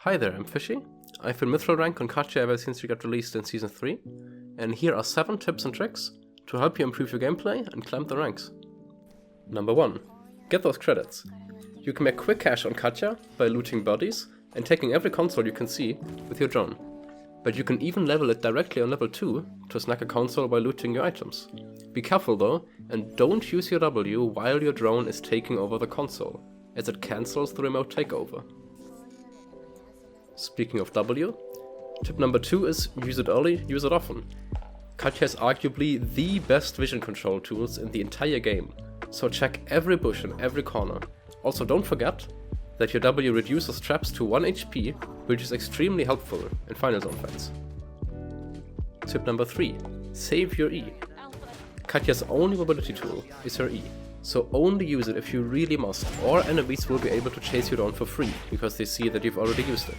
Hi there, I'm Fishy. I've been mithril rank on Katja ever since we got released in Season 3, and here are 7 tips and tricks to help you improve your gameplay and climb the ranks. Number 1. Get those credits. You can make quick cash on Katja by looting bodies and taking every console you can see with your drone. But you can even level it directly on level 2 to snag a console by looting your items. Be careful though, and don't use your W while your drone is taking over the console, as it cancels the remote takeover. Speaking of W, tip number 2 is use it early, use it often. Katja has arguably the best vision control tools in the entire game, so check every bush and every corner. Also don't forget that your W reduces traps to 1 HP, which is extremely helpful in final zone fights. Tip number 3, save your E. Katja's only mobility tool is her E, so only use it if you really must, or enemies will be able to chase you down for free, because they see that you've already used it.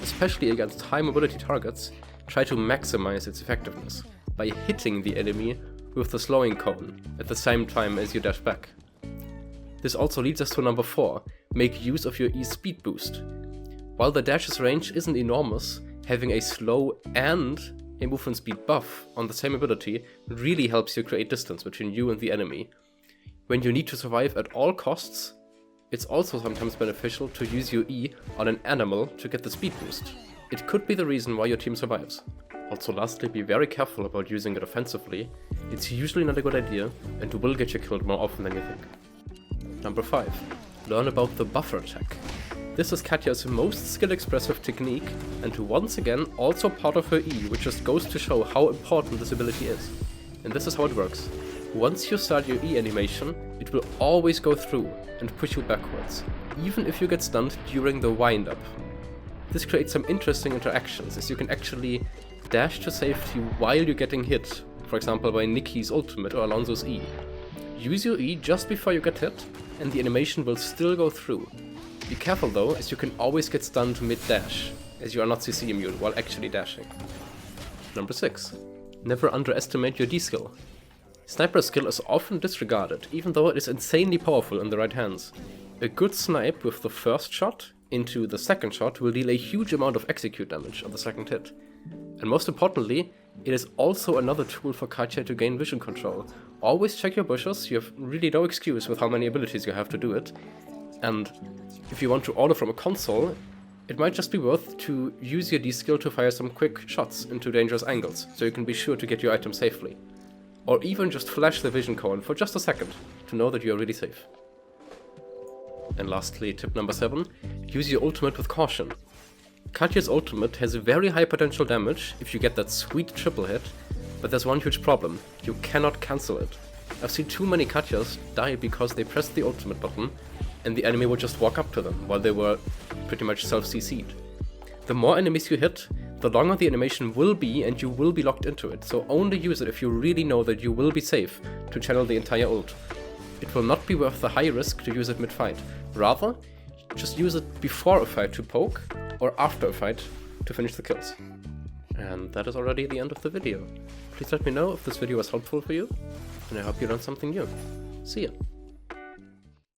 Especially against high mobility targets, try to maximize its effectiveness by hitting the enemy with the slowing cone at the same time as you dash back. This also leads us to number 4, make use of your E speed boost. While the dash's range isn't enormous, having a slow and a movement speed buff on the same ability really helps you create distance between you and the enemy. When you need to survive at all costs, it's also sometimes beneficial to use your E on an animal to get the speed boost. It could be the reason why your team survives. Also lastly, be very careful about using it offensively. It's usually not a good idea and will get you killed more often than you think. Number 5. Learn about the buffer attack. This is Katja's most skill-expressive technique, and once again also part of her E, which just goes to show how important this ability is. And this is how it works. Once you start your E animation, it will always go through and push you backwards, even if you get stunned during the wind-up. This creates some interesting interactions, as you can actually dash to safety while you're getting hit, for example by Nikki's ultimate or Alonso's E. Use your E just before you get hit, and the animation will still go through. Be careful though, as you can always get stunned mid-dash, as you are not CC immune while actually dashing. Number 6. Never underestimate your D skill. Sniper skill is often disregarded, even though it is insanely powerful in the right hands. A good snipe with the first shot into the second shot will deal a huge amount of execute damage on the second hit. And most importantly, it is also another tool for Katja to gain vision control. Always check your bushes, you have really no excuse with how many abilities you have to do it. And if you want to order from a console, it might just be worth to use your D skill to fire some quick shots into dangerous angles, so you can be sure to get your item safely. Or even just flash the vision cone for just a second to know that you are really safe. And lastly, tip number 7, use your ultimate with caution. Katja's ultimate has very high potential damage if you get that sweet triple hit, but there's one huge problem, you cannot cancel it. I've seen too many Katjas die because they pressed the ultimate button and the enemy would just walk up to them while they were pretty much self-CC'd. The more enemies you hit, the longer the animation will be and you will be locked into it, so only use it if you really know that you will be safe to channel the entire ult. It will not be worth the high risk to use it mid-fight. Rather, just use it before a fight to poke, or after a fight to finish the kills. And that is already the end of the video. Please let me know if this video was helpful for you, and I hope you learned something new. See ya!